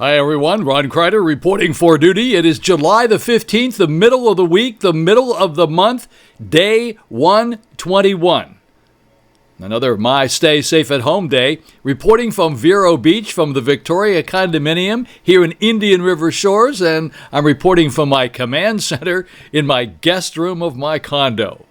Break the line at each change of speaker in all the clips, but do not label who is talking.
Hi everyone, Ron Crider reporting for duty. It is July the 15th, the middle of the week, the middle of the month, day 121. Another My Stay Safe at Home day. Reporting from Vero Beach from the Victoria Condominium here in Indian River Shores, and I'm reporting from my command center in my guest room of my condo.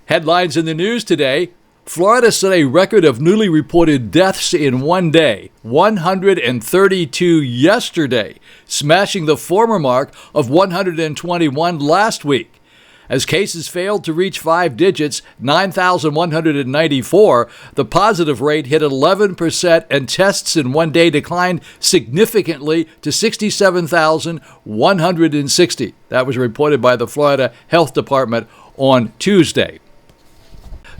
Headlines in the news today. Florida set a record of newly reported deaths in one day, 132 yesterday, smashing the former mark of 121 last week. As cases failed to reach 5 digits, 9,194, the positive rate hit 11% and tests in one day declined significantly to 67,160. That was reported by the Florida Health Department on Tuesday.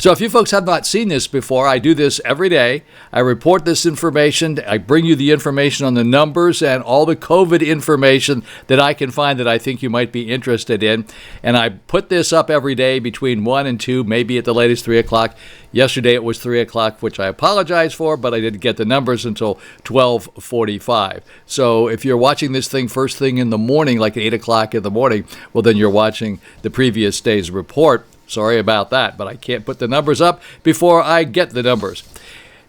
So if you folks have not seen this before, I do this every day. I report this information. I bring you the information on the numbers and all the COVID information that I can find that I think you might be interested in. And I put this up every day between 1 and 2, maybe at the latest 3 o'clock. Yesterday it was 3 o'clock, which I apologize for, but I didn't get the numbers until 12:45. So if you're watching this thing first thing in the morning, like at 8 o'clock in the morning, well, then you're watching the previous day's report. Sorry about that, but I can't put the numbers up before I get the numbers.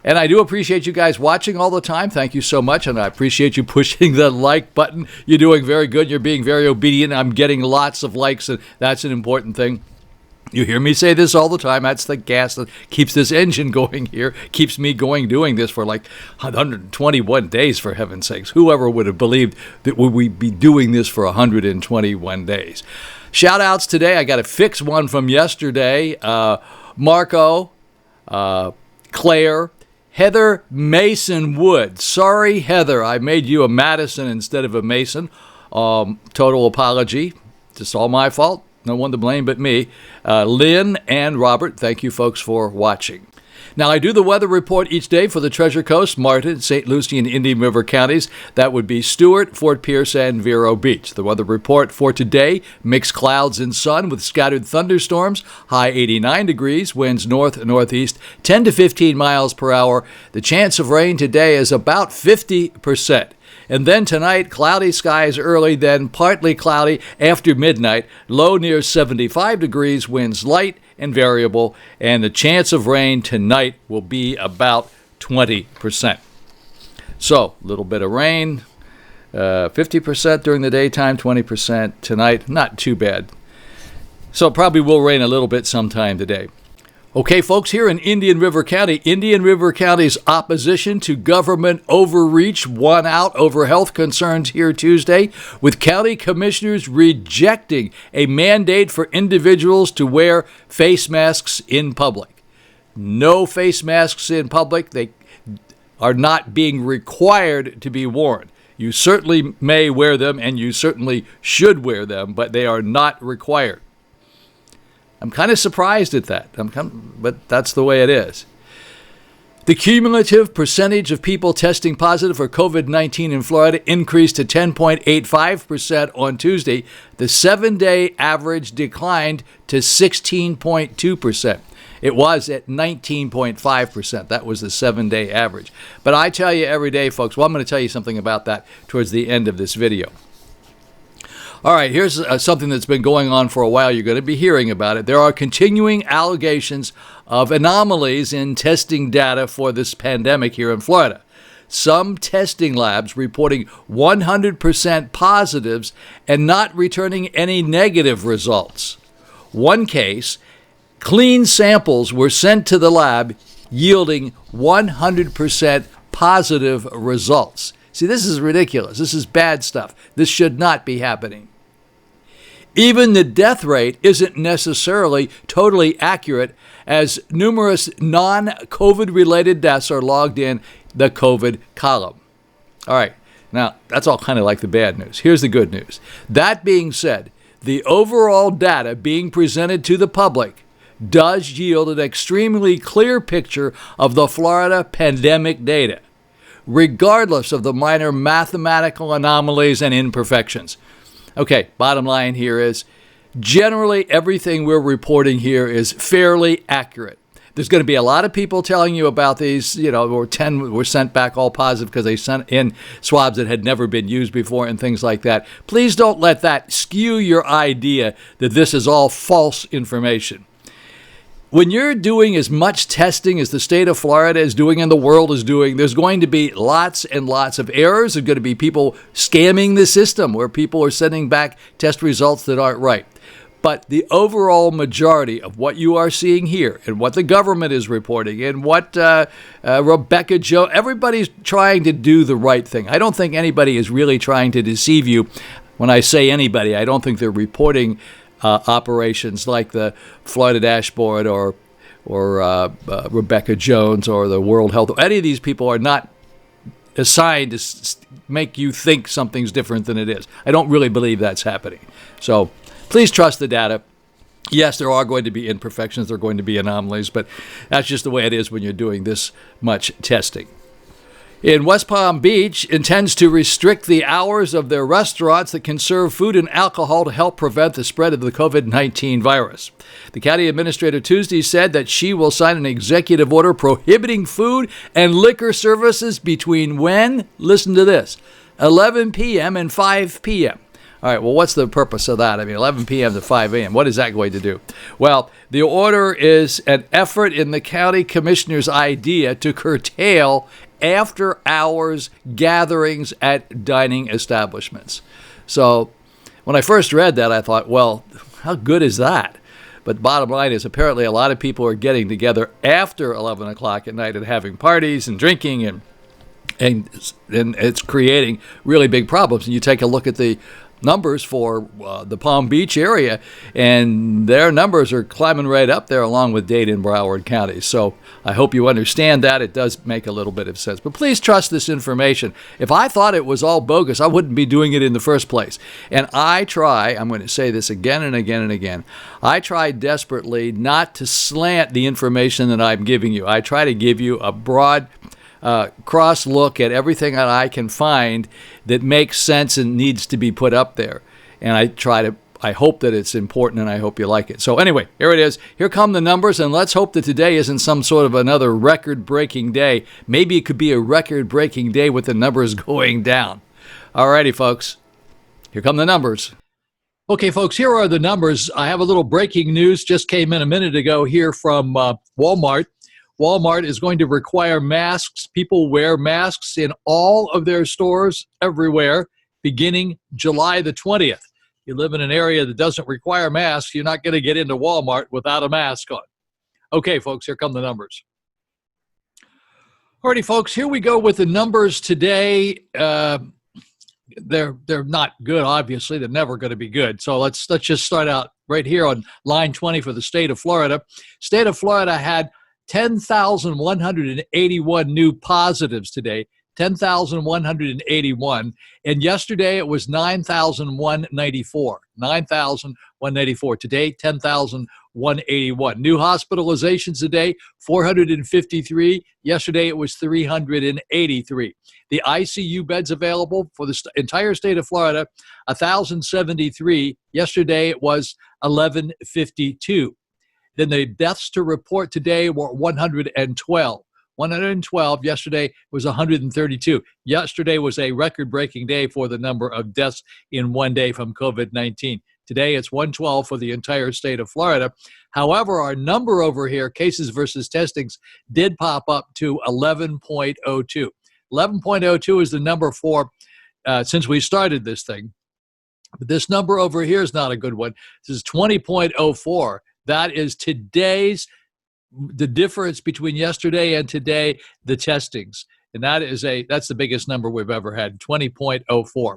And I do appreciate you guys watching all the time. Thank you so much, and I appreciate you pushing the like button. You're doing very good. You're being very obedient. I'm getting lots of likes, and that's an important thing. You hear me say this all the time. That's the gas that keeps this engine going here, keeps me going doing this for like 121 days, for heaven's sakes. Whoever would have believed that we'd be doing this for 121 days? Shout-outs today. I got to fix one from yesterday. Marco, Claire, Heather Mason Wood. Sorry, Heather. I made you a Madison instead of a Mason. Total apology. Just all my fault. No one to blame but me. Lynn and Robert, thank you folks for watching. Now, I do the weather report each day for the Treasure Coast, Martin, St. Lucie, and Indian River counties. That would be Stewart, Fort Pierce, and Vero Beach. The weather report for today, mixed clouds and sun with scattered thunderstorms, high 89 degrees, winds north-northeast, 10 to 15 miles per hour. The chance of rain today is about 50%. And then tonight, cloudy skies early, then partly cloudy after midnight, low near 75 degrees, winds light and variable, and the chance of rain tonight will be about 20%. So, a little bit of rain, 50% during the daytime, 20% tonight, not too bad. So it probably will rain a little bit sometime today. Okay, folks, here in Indian River County's opposition to government overreach won out over health concerns here Tuesday, with county commissioners rejecting a mandate for individuals to wear face masks in public. No face masks in public. They are not being required to be worn. You certainly may wear them, and you certainly should wear them, but they are not required. I'm kind of surprised at that, but that's the way it is. The cumulative percentage of people testing positive for COVID-19 in Florida increased to 10.85% on Tuesday. The 7-day average declined to 16.2%. It was at 19.5%. That was the 7-day average. But I tell you every day, folks, well, I'm going to tell you something about that towards the end of this video. All right, here's something that's been going on for a while. You're going to be hearing about it. There are continuing allegations of anomalies in testing data for this pandemic here in Florida. Some testing labs reporting 100% positives and not returning any negative results. One case, clean samples were sent to the lab yielding 100% positive results. See, this is ridiculous. This is bad stuff. This should not be happening. Even the death rate isn't necessarily totally accurate, as numerous non-COVID-related deaths are logged in the COVID column. All right, now that's all kind of like the bad news. Here's the good news. That being said, the overall data being presented to the public does yield an extremely clear picture of the Florida pandemic data, regardless of the minor mathematical anomalies and imperfections. Okay, bottom line here is, generally everything we're reporting here is fairly accurate. There's going to be a lot of people telling you about these, or 10 were sent back all positive because they sent in swabs that had never been used before and things like that. Please don't let that skew your idea that this is all false information. When you're doing as much testing as the state of Florida is doing and the world is doing, there's going to be lots and lots of errors. There's going to be people scamming the system where people are sending back test results that aren't right. But the overall majority of what you are seeing here and what the government is reporting and what Rebecca Jones, everybody's trying to do the right thing. I don't think anybody is really trying to deceive you. When I say anybody, I don't think they're reporting operations like the Florida Dashboard or Rebecca Jones or the World Health. Any of these people are not assigned to make you think something's different than it is. I don't really believe that's happening. So please trust the data. Yes, there are going to be imperfections. There are going to be anomalies, but that's just the way it is when you're doing this much testing. In West Palm Beach, intends to restrict the hours of their restaurants that can serve food and alcohol to help prevent the spread of the COVID-19 virus. The county administrator Tuesday said that she will sign an executive order prohibiting food and liquor services between when? Listen to this, 11 p.m. and 5 p.m. All right, well, what's the purpose of that? I mean, 11 p.m. to 5 a.m., what is that going to do? Well, the order is an effort in the county commissioner's idea to curtail after-hours gatherings at dining establishments. So when I first read that, I thought, well, how good is that? But bottom line is apparently a lot of people are getting together after 11 o'clock at night and having parties and drinking, and it's creating really big problems. And you take a look at the numbers for the Palm Beach area, and their numbers are climbing right up there along with Dade and Broward counties. So I hope you understand that. It does make a little bit of sense. But please trust this information. If I thought it was all bogus, I wouldn't be doing it in the first place. And I'm going to say this again and again and again, I try desperately not to slant the information that I'm giving you. I try to give you a broad cross look at everything that I can find that makes sense and needs to be put up there. And I hope that it's important, and I hope you like it. So anyway, here it is. Here come the numbers, and let's hope that today isn't some sort of another record-breaking day. Maybe it could be a record-breaking day with the numbers going down. Alrighty, folks. Here come the numbers. Okay, folks, here are the numbers. I have a little breaking news just came in a minute ago here from Walmart. Walmart is going to require masks. People wear masks in all of their stores everywhere beginning July the 20th. You live in an area that doesn't require masks, you're not going to get into Walmart without a mask on. Okay, folks, here come the numbers. Alrighty, folks, here we go with the numbers today. They're not good, obviously. They're never going to be good. So let's just start out right here on line 20 for the state of Florida. State of Florida had 10,181 new positives today, 10,181. And yesterday it was 9,194. 9,194. Today, 10,181. New hospitalizations today, 453. Yesterday it was 383. The ICU beds available for the entire state of Florida, 1,073. Yesterday it was 1,152. Then the deaths to report today were 112. 112. Yesterday was 132. Yesterday was a record-breaking day for the number of deaths in one day from COVID-19. Today it's 112 for the entire state of Florida. However, our number over here, cases versus testings, did pop up to 11.02. 11.02 is the number for since we started this thing. But this number over here is not a good one. This is 20.04. That is the difference between yesterday and today, the testings. And that's the biggest number we've ever had, 20.04.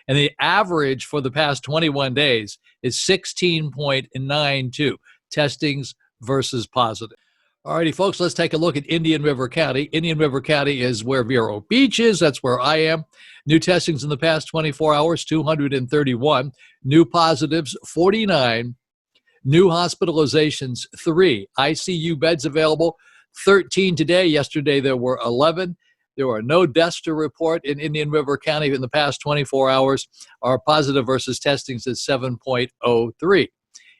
And the average for the past 21 days is 16.92, testings versus positive. All righty, folks, let's take a look at Indian River County. Indian River County is where Vero Beach is. That's where I am. New testings in the past 24 hours, 231. New positives, 49. New hospitalizations, 3. ICU beds available, 13 today. Yesterday there were 11. There were no deaths to report in Indian River County in the past 24 hours. Our positive versus testings is 7.03.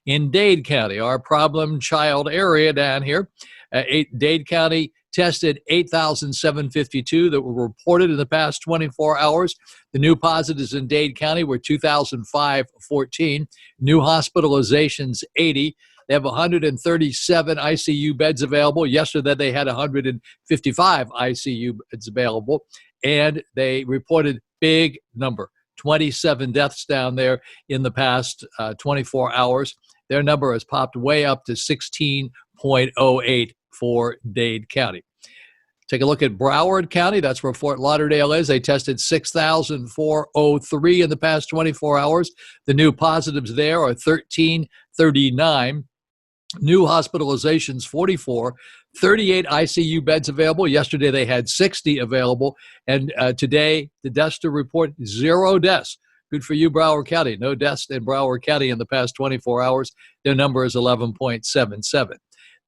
In Dade County, our problem child area down here, Dade County tested 8,752 that were reported in the past 24 hours. The new positives in Dade County were 2,514. New hospitalizations, 80. They have 137 ICU beds available. Yesterday, they had 155 ICU beds available. And they reported big number, 27 deaths down there in the past 24 hours. Their number has popped way up to 16.08 for Dade County. Take a look at Broward County. That's where Fort Lauderdale is. They tested 6,403 in the past 24 hours. The new positives there are 1,339. New hospitalizations, 44. 38 ICU beds available. Yesterday, they had 60 available. And today, the deaths to report, 0 deaths. Good for you, Broward County. No deaths in Broward County in the past 24 hours. Their number is 11.77.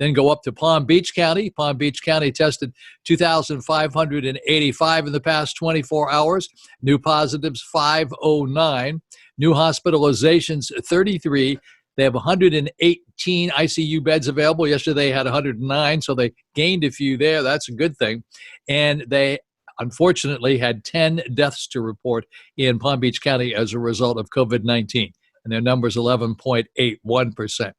Then go up to Palm Beach County. Palm Beach County tested 2,585 in the past 24 hours. New positives, 509. New hospitalizations, 33. They have 118 ICU beds available. Yesterday, they had 109, so they gained a few there. That's a good thing. And they, unfortunately, had 10 deaths to report in Palm Beach County as a result of COVID-19. And their number is 11.81%.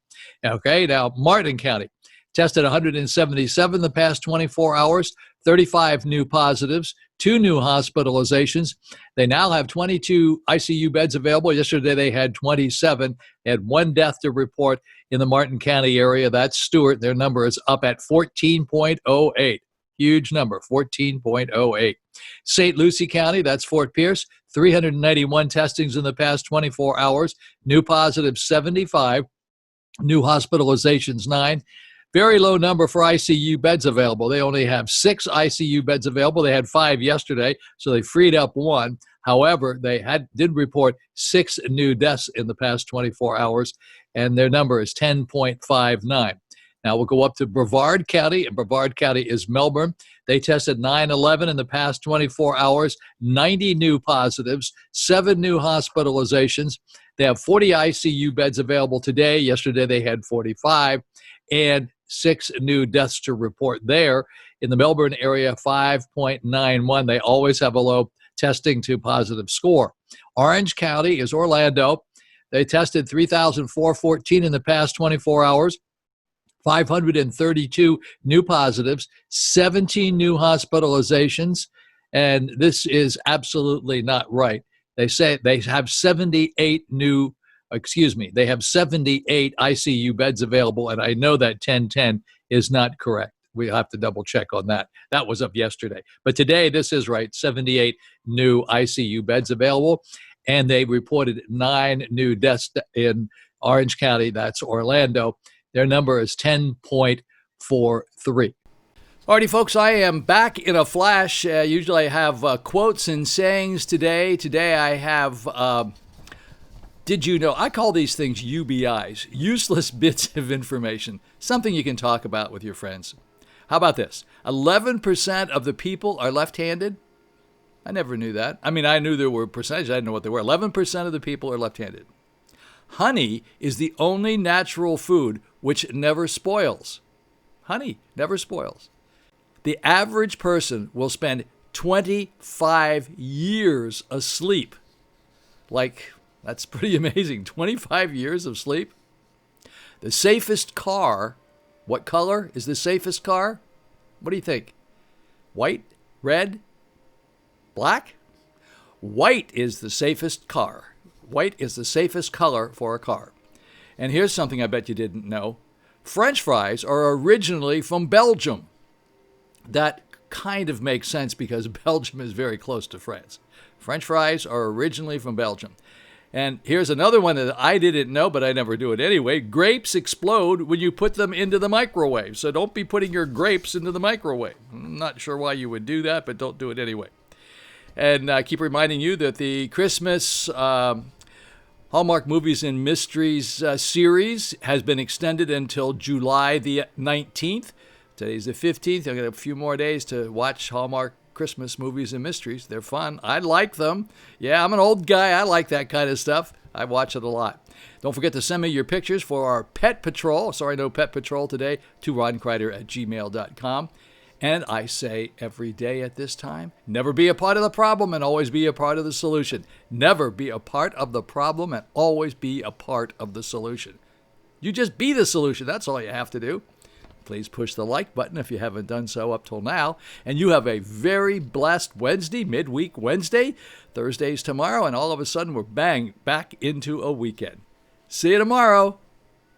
Okay, now Martin County tested 177 the past 24 hours, 35 new positives, 2 new hospitalizations. They now have 22 ICU beds available. Yesterday they had 27. They had 1 death to report in the Martin County area. That's Stewart. Their number is up at 14.08. Huge number, 14.08. St. Lucie County, that's Fort Pierce, 391 testings in the past 24 hours. New positives, 75. New hospitalizations, 9. Very low number for ICU beds available. They only have 6 ICU beds available. They had 5 yesterday, so they freed up 1. However, they did report 6 new deaths in the past 24 hours, and their number is 10.59. Now we'll go up to Brevard County, and Brevard County is Melbourne. They tested 911 in the past 24 hours, 90 new positives, 7 new hospitalizations. They have 40 ICU beds available today. Yesterday they had 45, and 6 new deaths to report there. In the Melbourne area, 5.91. They always have a low testing to positive score. Orange County is Orlando. They tested 3,414 in the past 24 hours. 532 new positives, 17 new hospitalizations, and this is absolutely not right. They say they have 78 ICU beds available, and I know that 1010 is not correct. We have to double check on that. That was up yesterday. But today, this is right, 78 new ICU beds available, and they reported 9 new deaths in Orange County, that's Orlando. Their number is 10.43. Alrighty, folks, I am back in a flash. Usually I have quotes and sayings today. Today I have, did you know, I call these things UBIs, useless bits of information, something you can talk about with your friends. How about this? 11% of the people are left-handed. I never knew that. I mean, I knew there were percentages. I didn't know what they were. 11% of the people are left-handed. Honey is the only natural food which never spoils. Honey never spoils. The average person will spend 25 years asleep. Like, that's pretty amazing. 25 years of sleep. The safest car, what color is the safest car? What do you think? White, red, black? White is the safest car. White is the safest color for a car. And here's something I bet you didn't know. French fries are originally from Belgium. That kind of makes sense because Belgium is very close to France. French fries are originally from Belgium. And here's another one that I didn't know, but I never do it anyway. Grapes explode when you put them into the microwave. So don't be putting your grapes into the microwave. I'm not sure why you would do that, but don't do it anyway. And I keep reminding you that the Christmas Hallmark Movies and Mysteries series has been extended until July the 19th. Today's the 15th. I've got a few more days to watch Hallmark Christmas movies and mysteries. They're fun. I like them. Yeah, I'm an old guy. I like that kind of stuff. I watch it a lot. Don't forget to send me your pictures for our Pet Patrol. Sorry, no Pet Patrol today. To roncrider@gmail.com. And I say every day at this time, never be a part of the problem and always be a part of the solution. Never be a part of the problem and always be a part of the solution. You just be the solution. That's all you have to do. Please push the like button if you haven't done so up till now. And you have a very blessed Wednesday, midweek Wednesday. Thursday's tomorrow, and all of a sudden we're back into a weekend. See you tomorrow.